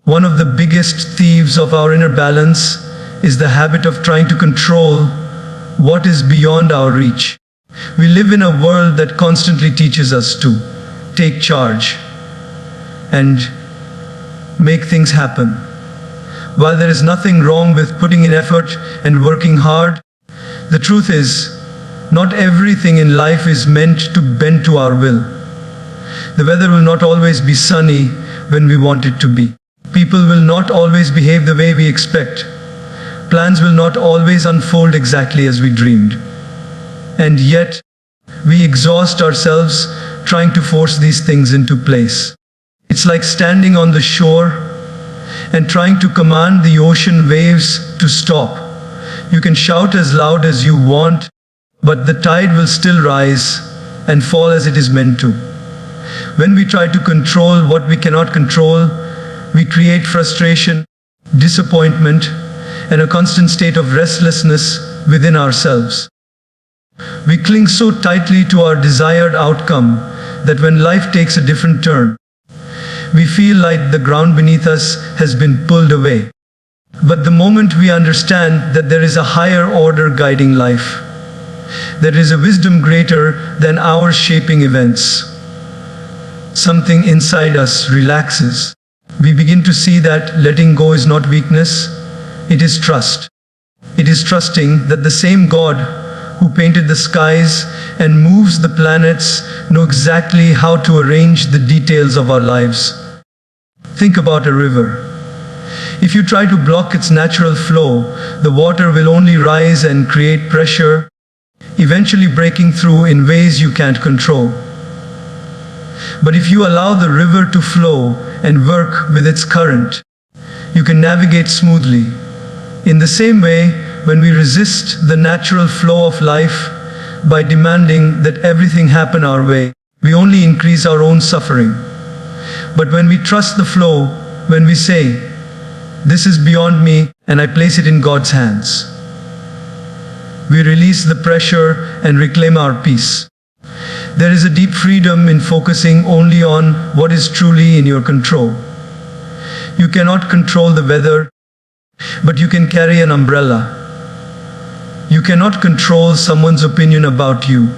One of the biggest thieves of our inner balance is the habit of trying to control what is beyond our reach. We live in a world that constantly teaches us to take charge and make things happen. While there is nothing wrong with putting in effort and working hard, the truth is, not everything in life is meant to bend to our will. The weather will not always be sunny when we want it to be. People will not always behave the way we expect. Plans will not always unfold exactly as we dreamed. And yet, we exhaust ourselves trying to force these things into place. It's like standing on the shore and trying to command the ocean waves to stop. You can shout as loud as you want, but the tide will still rise and fall as it is meant to. When we try to control what we cannot control, we create frustration, disappointment, and a constant state of restlessness within ourselves. We cling so tightly to our desired outcome that when life takes a different turn, we feel like the ground beneath us has been pulled away. But the moment we understand that there is a higher order guiding life, there is a wisdom greater than our shaping events, something inside us relaxes. We begin to see that letting go is not weakness, it is trust. It is trusting that the same God who painted the skies and moves the planets knows exactly how to arrange the details of our lives. Think about a river. If you try to block its natural flow, the water will only rise and create pressure, eventually breaking through in ways you can't control. But if you allow the river to flow and work with its current, you can navigate smoothly. In the same way, when we resist the natural flow of life by demanding that everything happen our way, we only increase our own suffering. But when we trust the flow, when we say, "This is beyond me and I place it in God's hands," we release the pressure and reclaim our peace. There is a deep freedom in focusing only on what is truly in your control. You cannot control the weather, but you can carry an umbrella. You cannot control someone's opinion about you,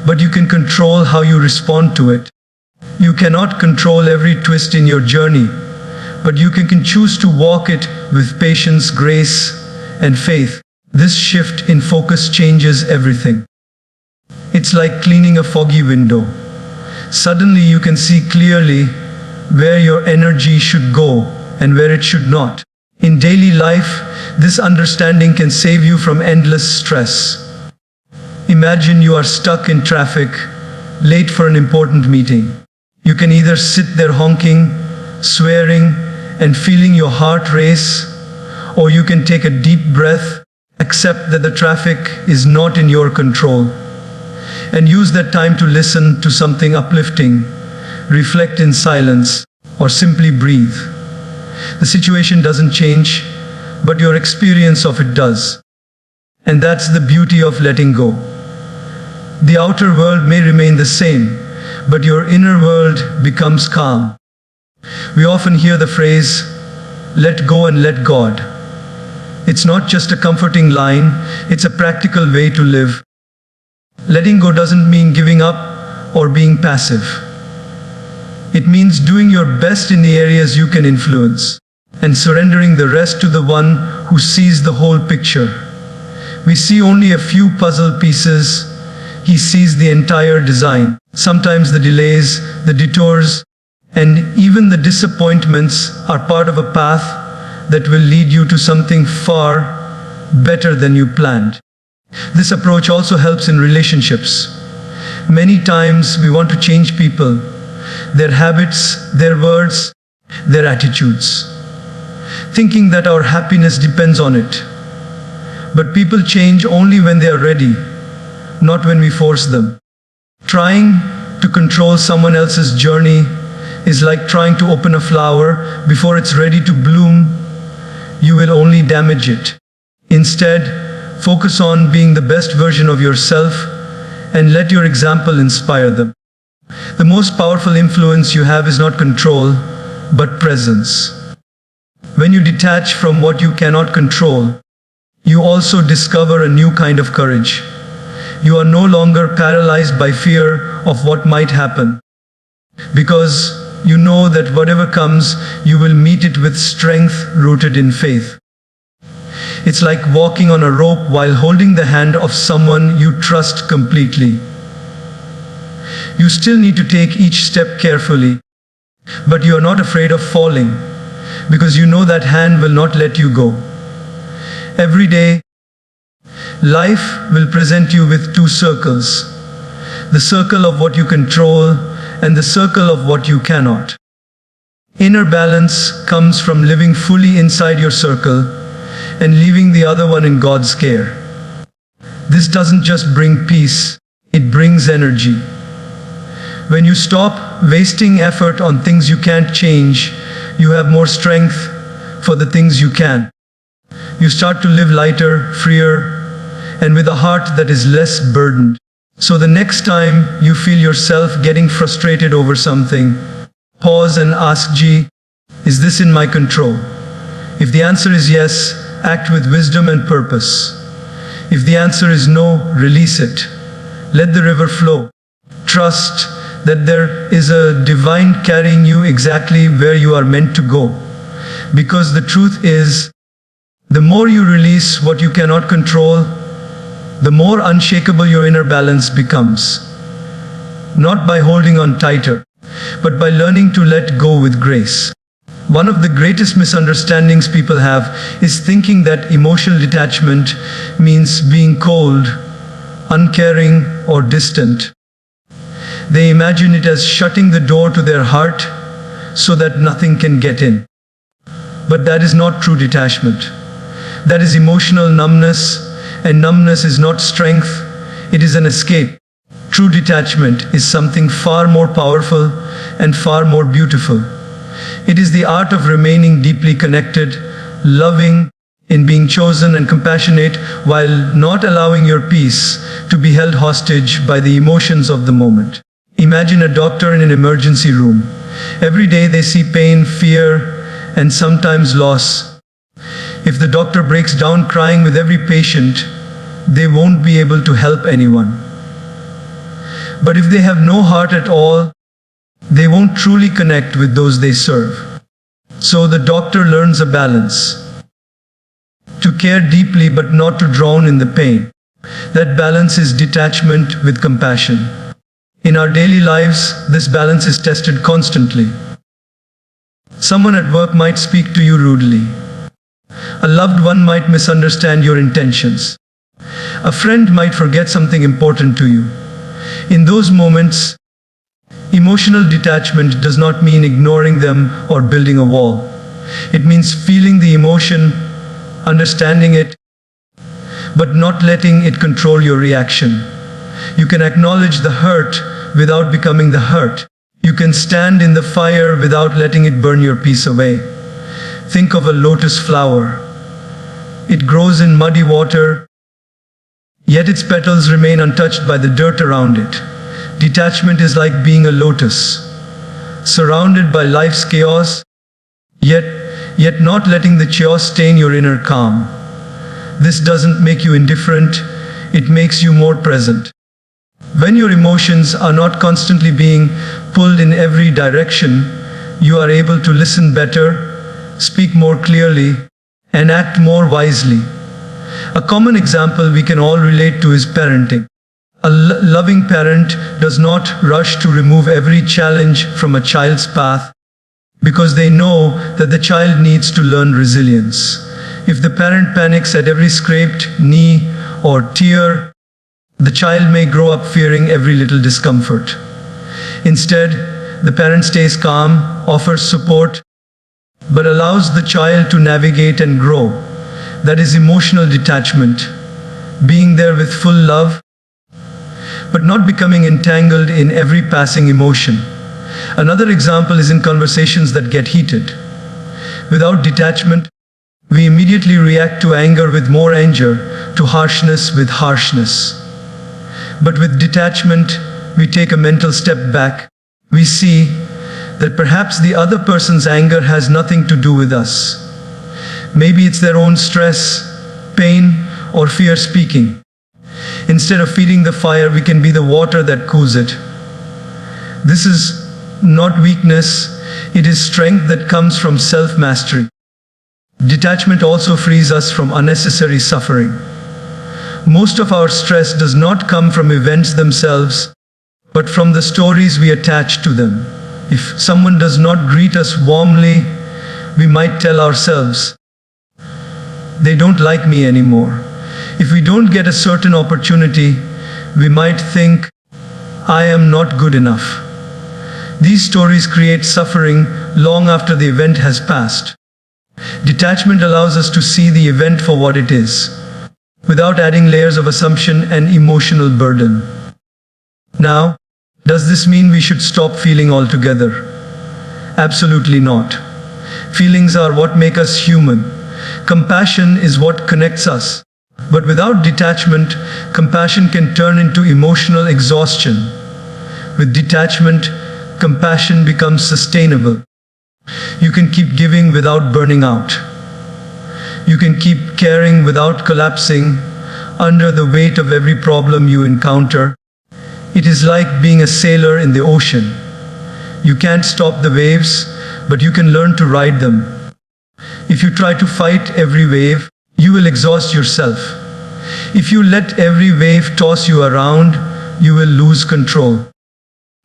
but you can control how you respond to it. You cannot control every twist in your journey, but you can choose to walk it with patience, grace, and faith. This shift in focus changes everything. It's like cleaning a foggy window. Suddenly you can see clearly where your energy should go and where it should not. In daily life, this understanding can save you from endless stress. Imagine you are stuck in traffic, late for an important meeting. You can either sit there honking, swearing, and feeling your heart race, or you can take a deep breath, accept that the traffic is not in your control, and use that time to listen to something uplifting, reflect in silence, or simply breathe. The situation doesn't change, but your experience of it does. And that's the beauty of letting go. The outer world may remain the same, but your inner world becomes calm. We often hear the phrase, "Let go and let God." It's not just a comforting line, it's a practical way to live. Letting go doesn't mean giving up or being passive. It means doing your best in the areas you can influence, and surrendering the rest to the one who sees the whole picture. We see only a few puzzle pieces, he sees the entire design. Sometimes the delays, the detours, and even the disappointments are part of a path that will lead you to something far better than you planned. This approach also helps in relationships. Many times we want to change people, their habits, their words, their attitudes, thinking that our happiness depends on it. But people change only when they are ready, not when we force them. Trying to control someone else's journey is like trying to open a flower before it's ready to bloom. You will only damage it. Instead, focus on being the best version of yourself and let your example inspire them. The most powerful influence you have is not control, but presence. When you detach from what you cannot control, you also discover a new kind of courage. You are no longer paralyzed by fear of what might happen, because you know that whatever comes, you will meet it with strength rooted in faith. It's like walking on a rope while holding the hand of someone you trust completely. You still need to take each step carefully, but you are not afraid of falling, because you know that hand will not let you go. Every day, life will present you with two circles: the circle of what you control and the circle of what you cannot. Inner balance comes from living fully inside your circle and leaving the other one in God's care. This doesn't just bring peace, it brings energy. When you stop wasting effort on things you can't change, you have more strength for the things you can. You start to live lighter, freer, and with a heart that is less burdened. So the next time you feel yourself getting frustrated over something, pause and ask, is this in my control? If the answer is yes, act with wisdom and purpose. If the answer is no, release it. Let the river flow. Trust that there is a divine carrying you exactly where you are meant to go. Because the truth is, the more you release what you cannot control, the more unshakable your inner balance becomes. Not by holding on tighter, but by learning to let go with grace. One of the greatest misunderstandings people have is thinking that emotional detachment means being cold, uncaring, or distant. They imagine it as shutting the door to their heart so that nothing can get in. But that is not true detachment. That is emotional numbness, and numbness is not strength, it is an escape. True detachment is something far more powerful and far more beautiful. It is the art of remaining deeply connected, loving, in being chosen and compassionate, while not allowing your peace to be held hostage by the emotions of the moment. Imagine a doctor in an emergency room. Every day they see pain, fear, and sometimes loss. If the doctor breaks down crying with every patient, they won't be able to help anyone. But if they have no heart at all, they won't truly connect with those they serve. So the doctor learns a balance. To care deeply but not to drown in the pain. That balance is detachment with compassion. In our daily lives, this balance is tested constantly. Someone at work might speak to you rudely. A loved one might misunderstand your intentions. A friend might forget something important to you. In those moments, emotional detachment does not mean ignoring them or building a wall. It means feeling the emotion, understanding it, but not letting it control your reaction. You can acknowledge the hurt without becoming the hurt. You can stand in the fire without letting it burn your peace away. Think of a lotus flower. It grows in muddy water, yet its petals remain untouched by the dirt around it. Detachment is like being a lotus, surrounded by life's chaos, yet not letting the chaos stain your inner calm. This doesn't make you indifferent, it makes you more present. When your emotions are not constantly being pulled in every direction, you are able to listen better, speak more clearly, and act more wisely. A common example we can all relate to is parenting. A loving parent does not rush to remove every challenge from a child's path because they know that the child needs to learn resilience. If the parent panics at every scraped knee or tear, the child may grow up fearing every little discomfort. Instead, the parent stays calm, offers support, but allows the child to navigate and grow. That is emotional detachment, being there with full love, but not becoming entangled in every passing emotion. Another example is in conversations that get heated. Without detachment, we immediately react to anger with more anger, to harshness with harshness. But with detachment, we take a mental step back. We see that perhaps the other person's anger has nothing to do with us. Maybe it's their own stress, pain, or fear speaking. Instead of feeding the fire, we can be the water that cools it. This is not weakness, it is strength that comes from self-mastery. Detachment also frees us from unnecessary suffering. Most of our stress does not come from events themselves, but from the stories we attach to them. If someone does not greet us warmly, we might tell ourselves, "They don't like me anymore." If we don't get a certain opportunity, we might think, "I am not good enough." These stories create suffering long after the event has passed. Detachment allows us to see the event for what it is, without adding layers of assumption and emotional burden. Now, does this mean we should stop feeling altogether? Absolutely not. Feelings are what make us human. Compassion is what connects us. But without detachment, compassion can turn into emotional exhaustion. With detachment, compassion becomes sustainable. You can keep giving without burning out. You can keep caring without collapsing under the weight of every problem you encounter. It is like being a sailor in the ocean. You can't stop the waves, but you can learn to ride them. If you try to fight every wave, you will exhaust yourself. If you let every wave toss you around, you will lose control.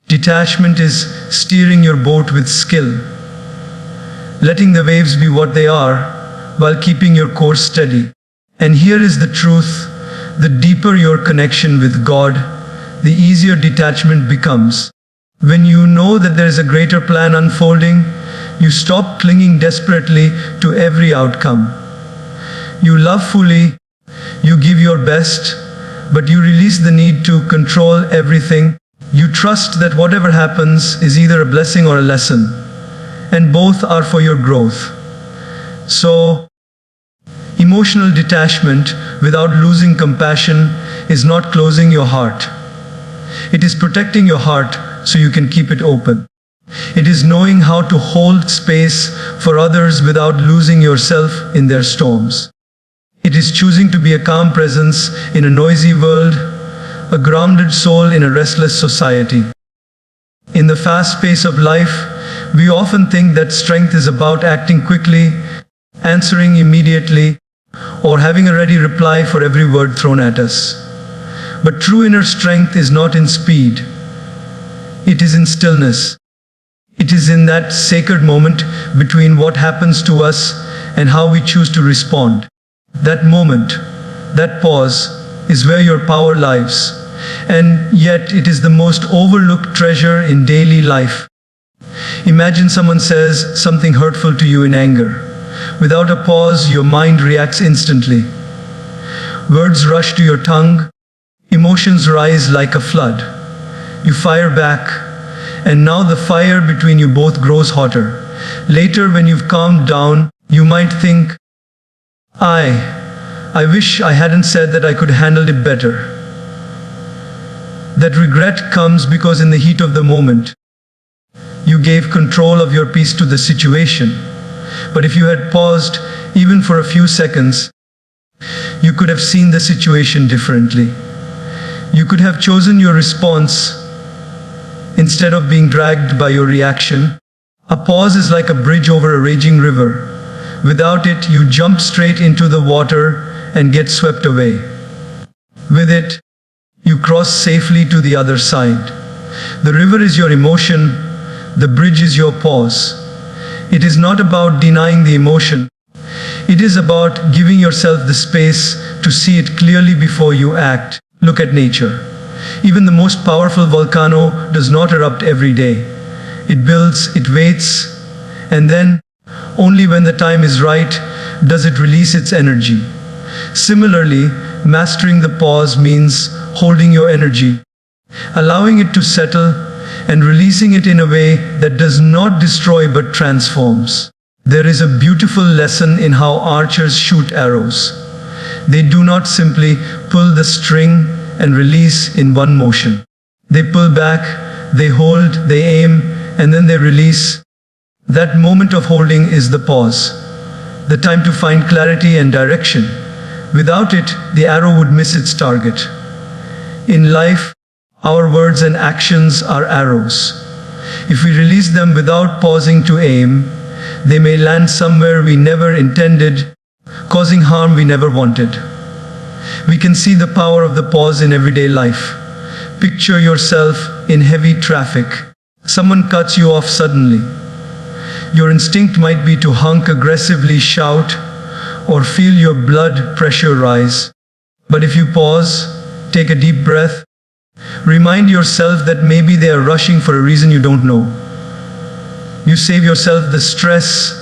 Detachment is steering your boat with skill, letting the waves be what they are, while keeping your course steady. And here is the truth: the deeper your connection with God, the easier detachment becomes. When you know that there is a greater plan unfolding, you stop clinging desperately to every outcome. You love fully, you give your best, but you release the need to control everything. You trust that whatever happens is either a blessing or a lesson, and both are for your growth. So, emotional detachment without losing compassion is not closing your heart. It is protecting your heart so you can keep it open. It is knowing how to hold space for others without losing yourself in their storms. It is choosing to be a calm presence in a noisy world, a grounded soul in a restless society. In the fast pace of life, we often think that strength is about acting quickly, answering immediately, or having a ready reply for every word thrown at us. But true inner strength is not in speed. It is in stillness. It is in that sacred moment between what happens to us and how we choose to respond. That moment, that pause, is where your power lies. And yet it is the most overlooked treasure in daily life. Imagine someone says something hurtful to you in anger. Without a pause, your mind reacts instantly. Words rush to your tongue. Emotions rise like a flood. You fire back, and now the fire between you both grows hotter. Later, when you've calmed down, you might think, I wish I hadn't said that. I could handle it better. That regret comes because in the heat of the moment, you gave control of your peace to the situation. But if you had paused, even for a few seconds, you could have seen the situation differently. You could have chosen your response instead of being dragged by your reaction. A pause is like a bridge over a raging river. Without it, you jump straight into the water and get swept away. With it, you cross safely to the other side. The river is your emotion, the bridge is your pause. It is not about denying the emotion. It is about giving yourself the space to see it clearly before you act. Look at nature. Even the most powerful volcano does not erupt every day. It builds, it waits, and then, only when the time is right, does it release its energy. Similarly, mastering the pause means holding your energy, allowing it to settle, and releasing it in a way that does not destroy but transforms. There is a beautiful lesson in how archers shoot arrows. They do not simply pull the string and release in one motion. They pull back, they hold, they aim, and then they release. That moment of holding is the pause. the time to find clarity and direction. Without it, the arrow would miss its target. In life, our words and actions are arrows. If we release them without pausing to aim, they may land somewhere we never intended, causing harm we never wanted. We can see the power of the pause in everyday life. Picture yourself in heavy traffic. Someone cuts you off suddenly. Your instinct might be to honk aggressively, shout, or feel your blood pressure rise. But if you pause, take a deep breath, remind yourself that maybe they are rushing for a reason you don't know. You save yourself the stress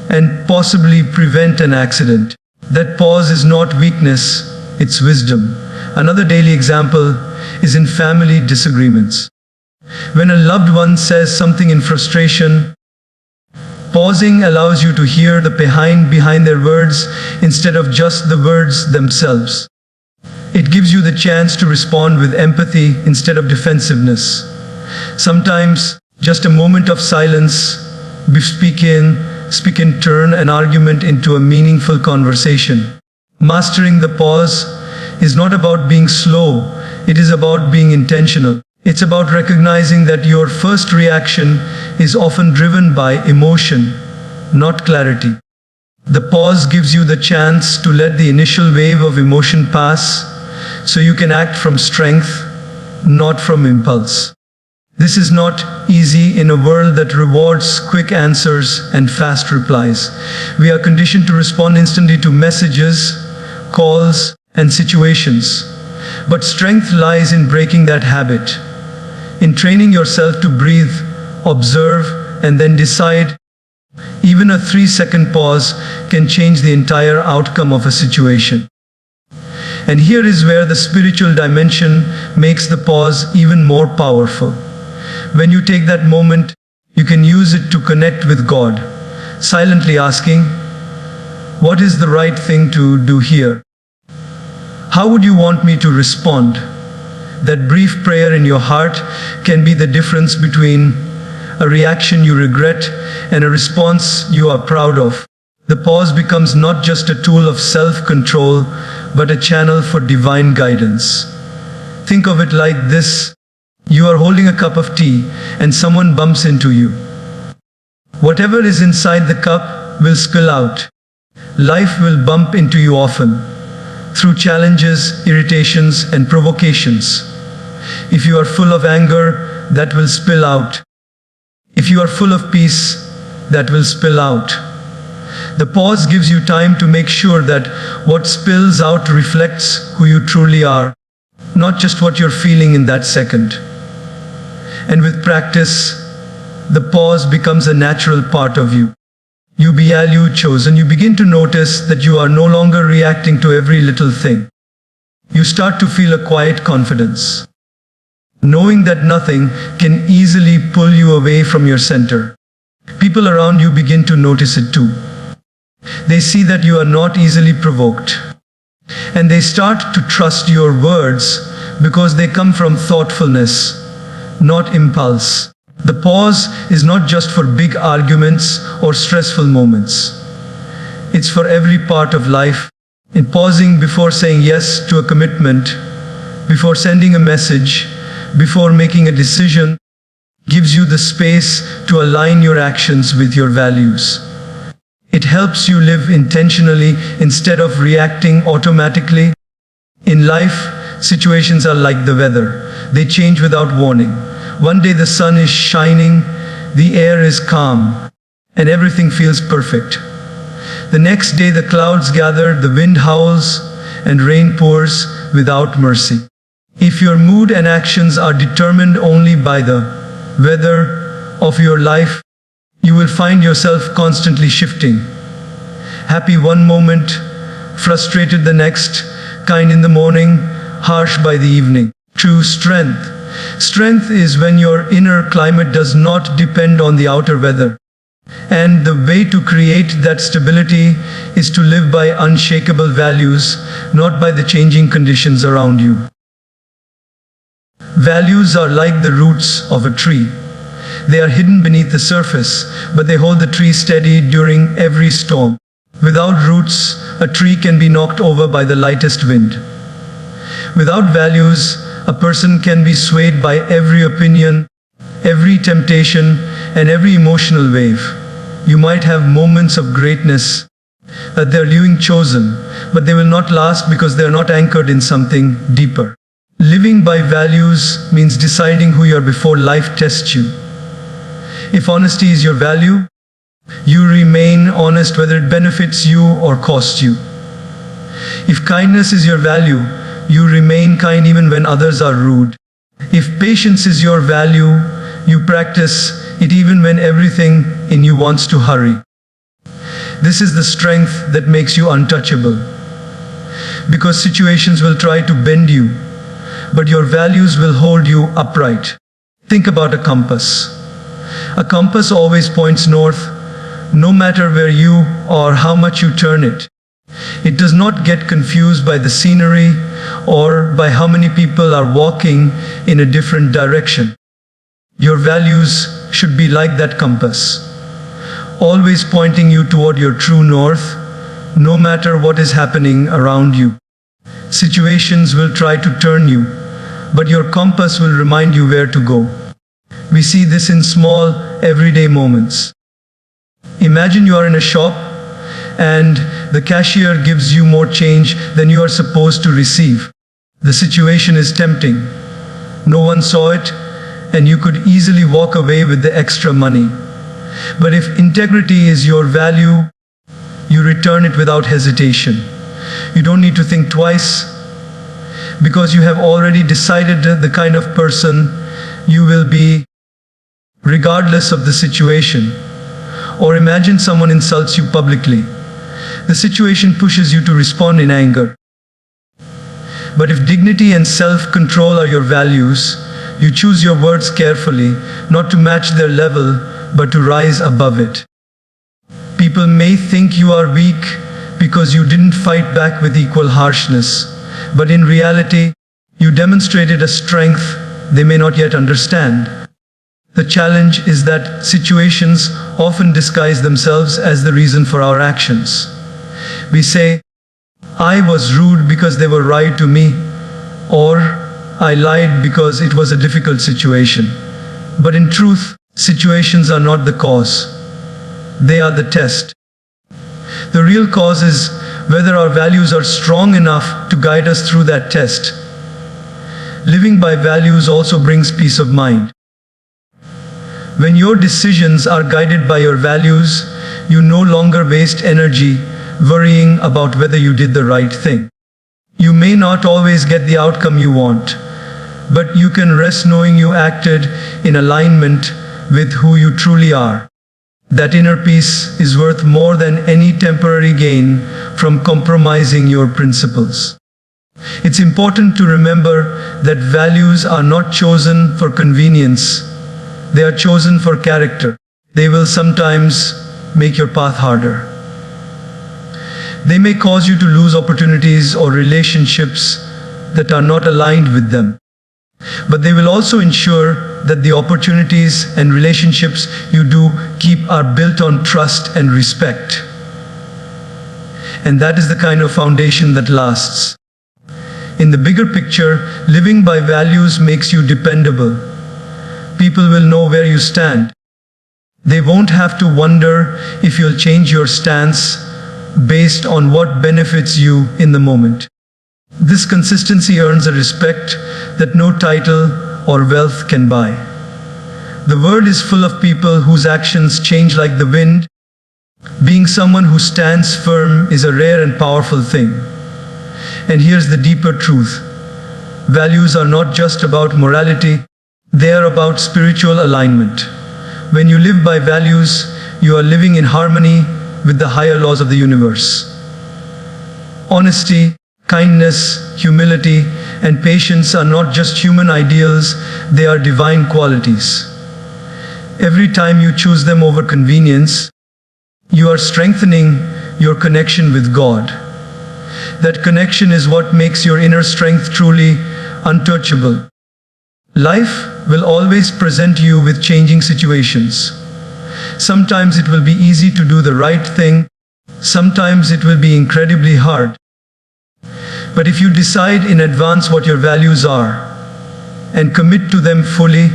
and possibly prevent an accident. That pause is not weakness, it's wisdom. Another daily example is in family disagreements. When a loved one says something in frustration, pausing allows you to hear the behind their words instead of just the words themselves. It gives you the chance to respond with empathy instead of defensiveness. Sometimes, just a moment of silence, speak in turn an argument into a meaningful conversation. Mastering the pause is not about being slow, it is about being intentional. It's about recognizing that your first reaction is often driven by emotion, not clarity. The pause gives you the chance to let the initial wave of emotion pass, so you can act from strength, not from impulse. This is not easy in a world that rewards quick answers and fast replies. We are conditioned to respond instantly to messages, calls, and situations. But strength lies in breaking that habit, in training yourself to breathe, observe, and then decide. Even a 3-second pause can change the entire outcome of a situation. And here is where the spiritual dimension makes the pause even more powerful. When you take that moment, you can use it to connect with God, silently asking, "What is the right thing to do here? How would you want me to respond?" That brief prayer in your heart can be the difference between a reaction you regret and a response you are proud of. The pause becomes not just a tool of self-control, but a channel for divine guidance. Think of it like this. You are holding a cup of tea and someone bumps into you. Whatever is inside the cup will spill out. Life will bump into you often, through challenges, irritations, and provocations. If you are full of anger, that will spill out. If you are full of peace, that will spill out. The pause gives you time to make sure that what spills out reflects who you truly are, not just what you're feeling in that second. And with practice, the pause becomes a natural part of you. You begin to notice that you are no longer reacting to every little thing. You start to feel a quiet confidence, knowing that nothing can easily pull you away from your center. People around you begin to notice it too. They see that you are not easily provoked, and they start to trust your words because they come from thoughtfulness, not impulse. The pause is not just for big arguments or stressful moments. It's for every part of life. In pausing before saying yes to a commitment, before sending a message, before making a decision, gives you the space to align your actions with your values. It helps you live intentionally instead of reacting automatically. In life, situations are like the weather. They change without warning. One day the sun is shining, the air is calm, and everything feels perfect. The next day the clouds gather, the wind howls, and rain pours without mercy. If your mood and actions are determined only by the weather of your life, you will find yourself constantly shifting. Happy one moment, frustrated the next, kind in the morning, harsh by the evening. True strength. Strength is when your inner climate does not depend on the outer weather. And the way to create that stability is to live by unshakable values, not by the changing conditions around you. Values are like the roots of a tree. They are hidden beneath the surface, but they hold the tree steady during every storm. Without roots, a tree can be knocked over by the lightest wind. Without values, a person can be swayed by every opinion, every temptation, and every emotional wave. You might have moments of greatness that they're living chosen, but they will not last because they are not anchored in something deeper. Living by values means deciding who you are before life tests you. If honesty is your value, you remain honest whether it benefits you or costs you. If kindness is your value, you remain kind even when others are rude. If patience is your value, you practice it even when everything in you wants to hurry. This is the strength that makes you untouchable. Because situations will try to bend you, but your values will hold you upright. Think about a compass. A compass always points north, no matter where you or how much you turn it. It does not get confused by the scenery or by how many people are walking in a different direction. Your values should be like that compass, always pointing you toward your true north, no matter what is happening around you. Situations will try to turn you, but your compass will remind you where to go. We see this in small, everyday moments. Imagine you are in a shop and the cashier gives you more change than you are supposed to receive. The situation is tempting. No one saw it, and you could easily walk away with the extra money. But if integrity is your value, you return it without hesitation. You don't need to think twice, because you have already decided the kind of person you will be, regardless of the situation. Or imagine someone insults you publicly. The situation pushes you to respond in anger. But if dignity and self-control are your values, you choose your words carefully, not to match their level, but to rise above it. People may think you are weak because you didn't fight back with equal harshness, but in reality, you demonstrated a strength they may not yet understand. The challenge is that situations often disguise themselves as the reason for our actions. We say, I was rude because they were right to me, or I lied because it was a difficult situation. But in truth, situations are not the cause. They are the test. The real cause is whether our values are strong enough to guide us through that test. Living by values also brings peace of mind. When your decisions are guided by your values, you no longer waste energy worrying about whether you did the right thing. You may not always get the outcome you want, but you can rest knowing you acted in alignment with who you truly are. That inner peace is worth more than any temporary gain from compromising your principles. It's important to remember that values are not chosen for convenience. They are chosen for character. They will sometimes make your path harder. They may cause you to lose opportunities or relationships that are not aligned with them. But they will also ensure that the opportunities and relationships you do keep are built on trust and respect. And that is the kind of foundation that lasts. In the bigger picture, living by values makes you dependable. People will know where you stand. They won't have to wonder if you'll change your stance based on what benefits you in the moment. This consistency earns a respect that no title or wealth can buy. The world is full of people whose actions change like the wind. Being someone who stands firm is a rare and powerful thing. And here's the deeper truth. Values are not just about morality, they are about spiritual alignment. When you live by values, you are living in harmony with the higher laws of the universe. Honesty, kindness, humility, and patience are not just human ideals, they are divine qualities. Every time you choose them over convenience, you are strengthening your connection with God. That connection is what makes your inner strength truly untouchable. Life will always present you with changing situations. Sometimes it will be easy to do the right thing. Sometimes it will be incredibly hard. But if you decide in advance what your values are and commit to them fully,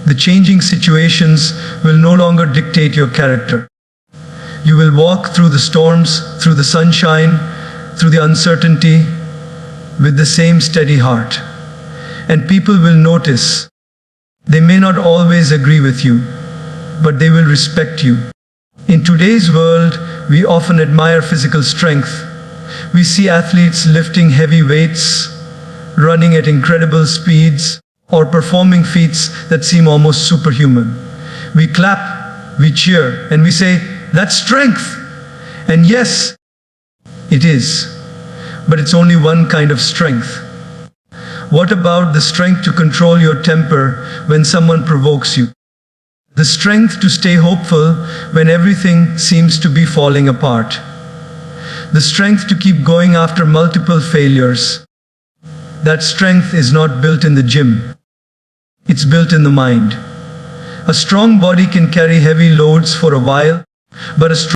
the changing situations will no longer dictate your character. You will walk through the storms, through the sunshine, through the uncertainty, with the same steady heart. And people will notice. They may not always agree with you, but they will respect you. In today's world, we often admire physical strength. We see athletes lifting heavy weights, running at incredible speeds, or performing feats that seem almost superhuman. We clap, we cheer, and we say, "That's strength!" And yes, it is. But it's only one kind of strength. What about the strength to control your temper when someone provokes you? The strength to stay hopeful when everything seems to be falling apart. The strength to keep going after multiple failures. That strength is not built in the gym. It's built in the mind. A strong body can carry heavy loads for a while, but a strong